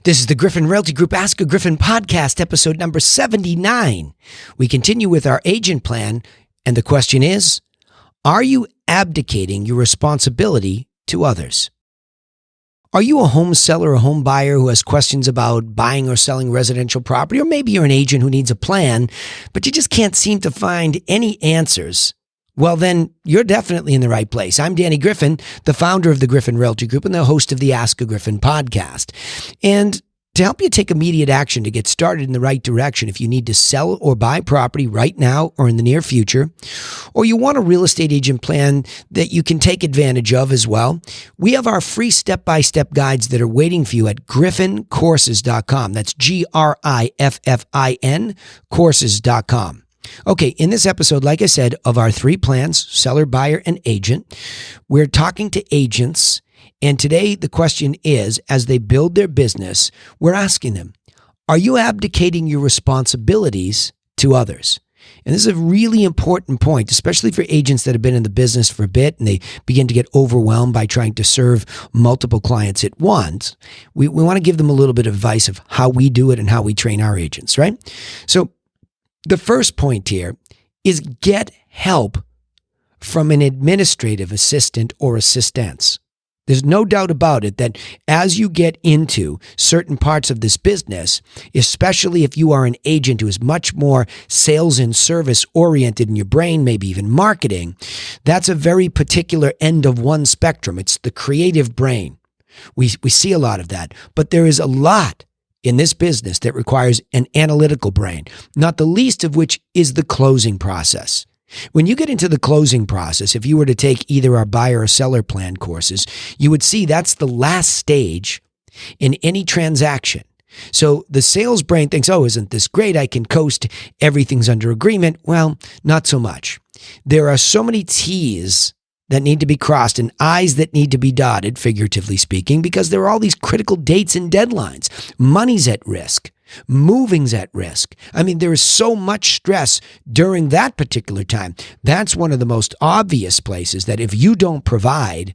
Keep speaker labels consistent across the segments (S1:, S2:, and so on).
S1: This is the Griffin Realty Group Ask-A-Griffin podcast, episode number 79. We continue with our agent plan, and the question is, are you abdicating your responsibility to others? Are you a home seller or home buyer who has questions about buying or selling residential property? Or maybe you're an agent who needs a plan, but you just can't seem to find any answers. Well, then you're definitely in the right place. I'm Danny Griffin, the founder of the Griffin Realty Group and the host of the Ask-A-Griffin podcast. And to help you take immediate action to get started in the right direction, if you need to sell or buy property right now or in the near future, or you want a real estate agent plan that you can take advantage of as well, we have our free step-by-step guides that are waiting for you at griffincourses.com. That's Griffin courses.com. Okay, in this episode, like I said, of our three plans, seller, buyer, and agent, we're talking to agents. And today the question is, as they build their business, we're asking them, are you abdicating your responsibilities to others? And this is a really important point, especially for agents that have been in the business for a bit and they begin to get overwhelmed by trying to serve multiple clients at once. We want to give them a little bit of advice of how we do it and how we train our agents, right? So the first point here is get help from an administrative assistant or assistants. There's no doubt about it that as you get into certain parts of this business, especially if you are an agent who is much more sales and service oriented in your brain, maybe even marketing, that's a very particular end of one spectrum. It's the creative brain. We see a lot of that, but there is a lot in this business that requires an analytical brain, not the least of which is the closing process. When you get into the closing process, if you were to take either our buyer or seller plan courses, you would see that's the last stage in any transaction. So the sales brain thinks, oh, isn't this great? I can coast. Everything's under agreement. Well, not so much. There are so many T's that need to be crossed and I's that need to be dotted, figuratively speaking, because there are all these critical dates and deadlines. Money's at risk. Moving's at risk. I mean, there is so much stress during that particular time. That's one of the most obvious places that if you don't provide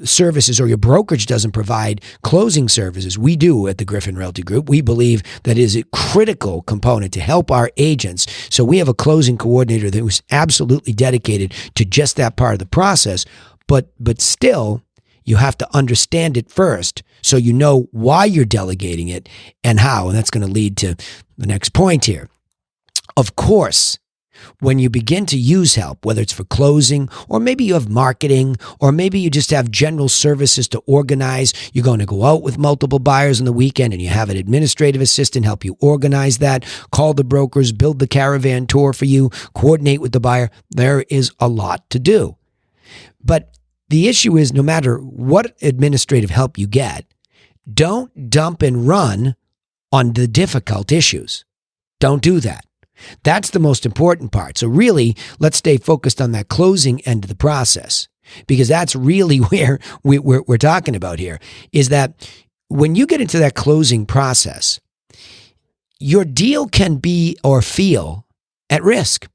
S1: services or your brokerage doesn't provide closing services, we do at the Griffin Realty Group. We believe that is a critical component to help our agents. So we have a closing coordinator that was absolutely dedicated to just that part of the process. But still, you have to understand it first so you know why you're delegating it and how. And that's going to lead to the next point here. Of course, when you begin to use help, whether it's for closing or maybe you have marketing or maybe you just have general services to organize, you're going to go out with multiple buyers on the weekend and you have an administrative assistant help you organize that, call the brokers, build the caravan tour for you, coordinate with the buyer. There is a lot to do. But the issue is no matter what administrative help you get, don't dump and run on the difficult issues. Don't do that. That's the most important part. So really, let's stay focused on that closing end of the process because that's really where we're talking about here is that when you get into that closing process, your deal can be or feel at risk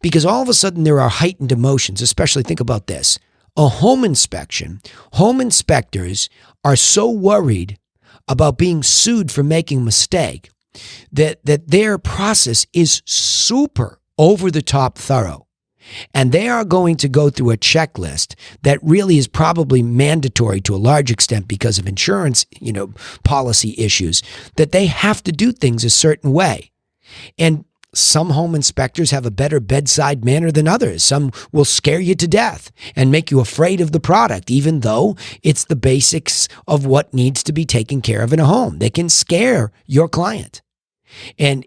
S1: because all of a sudden there are heightened emotions, especially think about this. A home inspection, home inspectors are so worried about being sued for making a mistake that their process is super over the top thorough. And they are going to go through a checklist that really is probably mandatory to a large extent because of insurance, policy issues, that they have to do things a certain way. And some home inspectors have a better bedside manner than others. Some will scare you to death and make you afraid of the product, even though it's the basics of what needs to be taken care of in a home. They can scare your client. And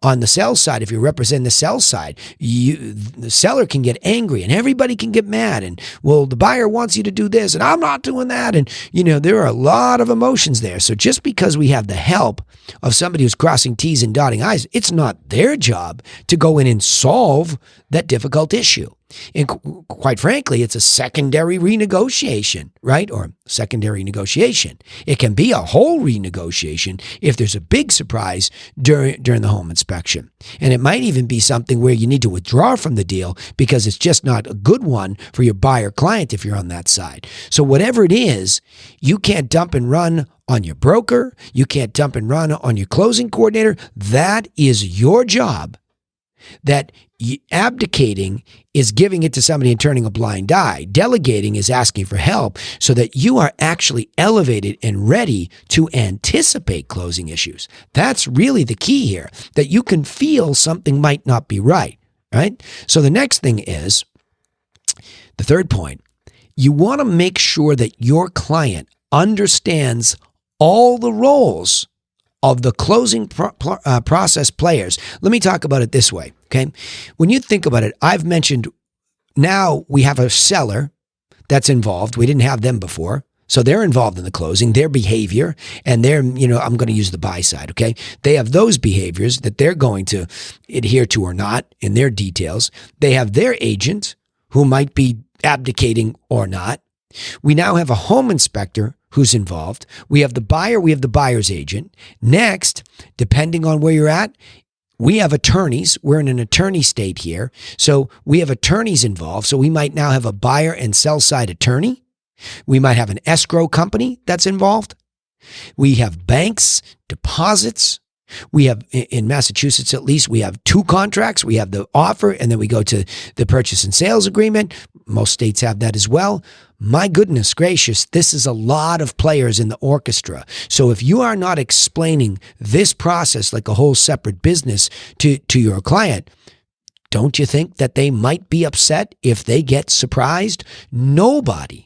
S1: on the sales side, if you represent the sales side, the seller can get angry and everybody can get mad. And, well, the buyer wants you to do this and I'm not doing that. And, there are a lot of emotions there. So just because we have the help of somebody who's crossing T's and dotting I's, it's not their job to go in and solve that difficult issue. And quite frankly, it's a secondary renegotiation, right? Or secondary negotiation. It can be a whole renegotiation if there's a big surprise during the home inspection. And it might even be something where you need to withdraw from the deal because it's just not a good one for your buyer client if you're on that side. So whatever it is, you can't dump and run on your broker. You can't dump and run on your closing coordinator. That is your job. That abdicating is giving it to somebody and turning a blind eye. Delegating is asking for help so that you are actually elevated and ready to anticipate closing issues. That's really the key here, that you can feel something might not be right, right? So the next thing is, the third point, you want to make sure that your client understands all the roles of the closing process players. Let me talk about it this way, okay? When you think about it, I've mentioned now we have a seller that's involved. We didn't have them before. So they're involved in the closing, their behavior, and they're, I'm going to use the buy side, okay? They have those behaviors that they're going to adhere to or not in their details. They have their agent who might be abdicating or not. We now have a home inspector who's involved. We have the buyer, we have the buyer's agent. Next, depending on where you're at, we have attorneys. We're in an attorney state here. So we have attorneys involved. So we might now have a buyer and sell side attorney. We might have an escrow company that's involved. We have banks, deposits. We have, in Massachusetts at least, we have 2 contracts. We have the offer, and then we go to the purchase and sales agreement. Most states have that as well. My goodness gracious, this is a lot of players in the orchestra. So if you are not explaining this process like a whole separate business to your client, don't you think that they might be upset if they get surprised? Nobody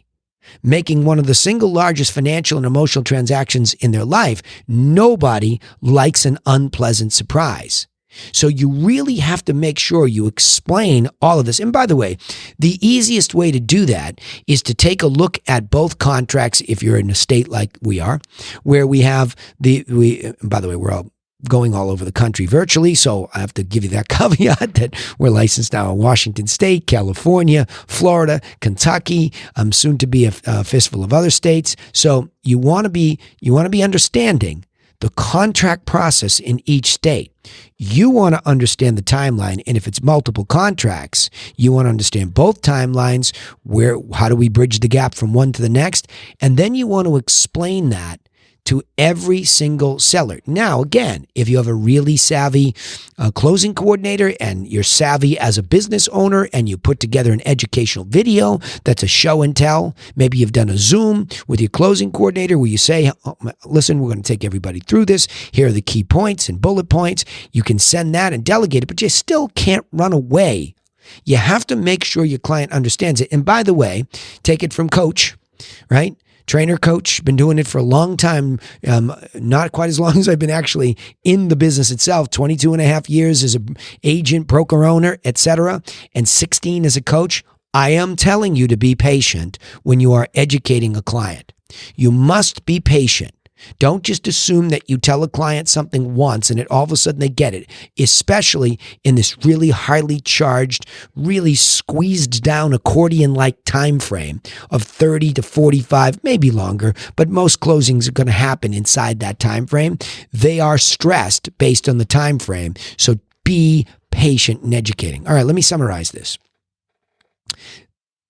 S1: making one of the single largest financial and emotional transactions in their life, nobody likes an unpleasant surprise. So you really have to make sure you explain all of this. And by the way, the easiest way to do that is to take a look at both contracts if you're in a state like we are, where we have by the way, we're all going all over the country virtually, so I have to give you that caveat that we're licensed now in Washington State, California, Florida, Kentucky, soon to be a fistful of other states. So you want to be understanding the contract process in each state. You want to understand the timeline, and if it's multiple contracts, you want to understand both timelines, how do we bridge the gap from one to the next, and then you want to explain that to every single seller. Now, again, if you have a really savvy closing coordinator and you're savvy as a business owner and you put together an educational video that's a show and tell, maybe you've done a Zoom with your closing coordinator where you say, listen, we're going to take everybody through this. Here are the key points and bullet points. You can send that and delegate it, but you still can't run away. You have to make sure your client understands it. And by the way, take it from coach, right? Trainer, coach, been doing it for a long time, not quite as long as I've been actually in the business itself, 22 and a half years as an agent, broker owner, etc., and 16 as a coach. I am telling you to be patient when you are educating a client. You must be patient. Don't just assume that you tell a client something once and all of a sudden they get it, especially in this really highly charged, really squeezed down accordion-like time frame of 30 to 45, maybe longer, but most closings are going to happen inside that time frame. They are stressed based on the time frame, so be patient in educating. All right, let me summarize this.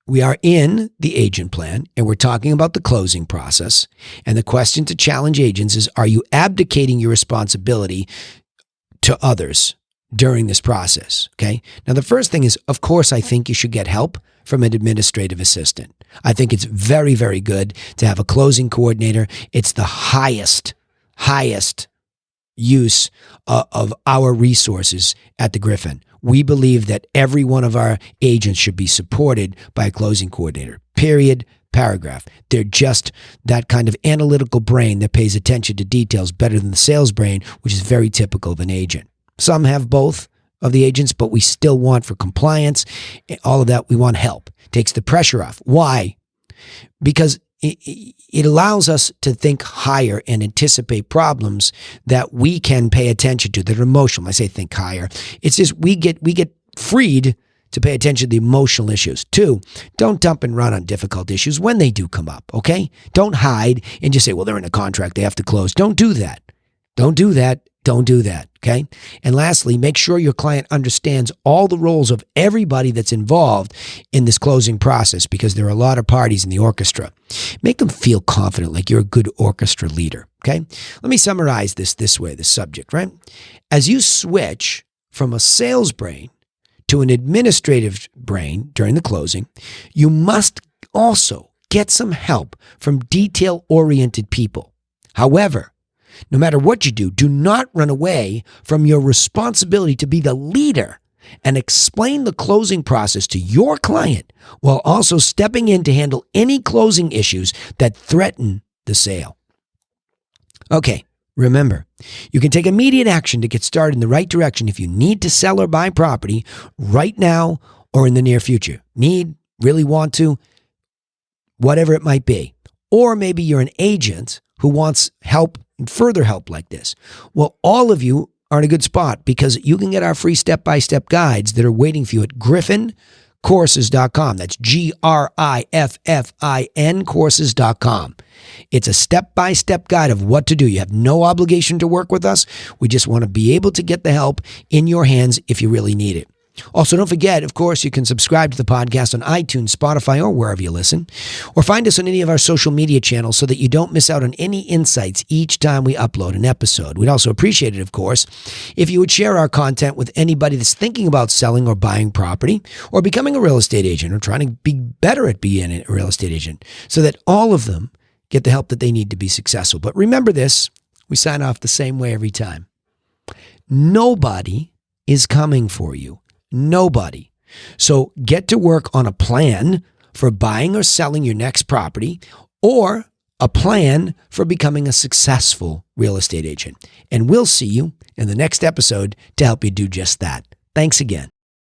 S1: We are in the agent plan, and we're talking about the closing process. And the question to challenge agents is, are you abdicating your responsibility to others during this process? Okay. Now, the first thing is, of course, I think you should get help from an administrative assistant. I think it's very, very good to have a closing coordinator. It's the highest use of our resources at the Griffin. We believe that every one of our agents should be supported by a closing coordinator, period, paragraph. They're just that kind of analytical brain that pays attention to details better than the sales brain, which is very typical of an agent. Some have both of the agents, but we still want, for compliance, all of that, we want help. Takes the pressure off. Why? Because it allows us to think higher and anticipate problems that we can pay attention to that are emotional. I say think higher. It's just we get freed to pay attention to the emotional issues. 2, don't dump and run on difficult issues when they do come up, okay? Don't hide and just say, well, they're in a contract, they have to close. Don't do that. Don't do that. Don't do that, okay? And lastly, make sure your client understands all the roles of everybody that's involved in this closing process, because there are a lot of parties in the orchestra. Make them feel confident, like you're a good orchestra leader, okay? Let me summarize this way, this subject, right? As you switch from a sales brain to an administrative brain during the closing, you must also get some help from detail-oriented people. However, no matter what you do, do not run away from your responsibility to be the leader and explain the closing process to your client while also stepping in to handle any closing issues that threaten the sale. Okay, remember, you can take immediate action to get started in the right direction if you need to sell or buy property right now or in the near future. Need, really want to, whatever it might be. Or maybe you're an agent who wants help, further help like this. Well, all of you are in a good spot, because you can get our free step-by-step guides that are waiting for you at griffincourses.com. That's GRIFFIN courses.com. It's a step-by-step guide of what to do. You have no obligation to work with us. We just want to be able to get the help in your hands if you really need it. Also, don't forget, of course, you can subscribe to the podcast on iTunes, Spotify, or wherever you listen, or find us on any of our social media channels so that you don't miss out on any insights each time we upload an episode. We'd also appreciate it, of course, if you would share our content with anybody that's thinking about selling or buying property or becoming a real estate agent or trying to be better at being a real estate agent, so that all of them get the help that they need to be successful. But remember this, we sign off the same way every time. Nobody is coming for you. Nobody. So get to work on a plan for buying or selling your next property, or a plan for becoming a successful real estate agent. And we'll see you in the next episode to help you do just that. Thanks again.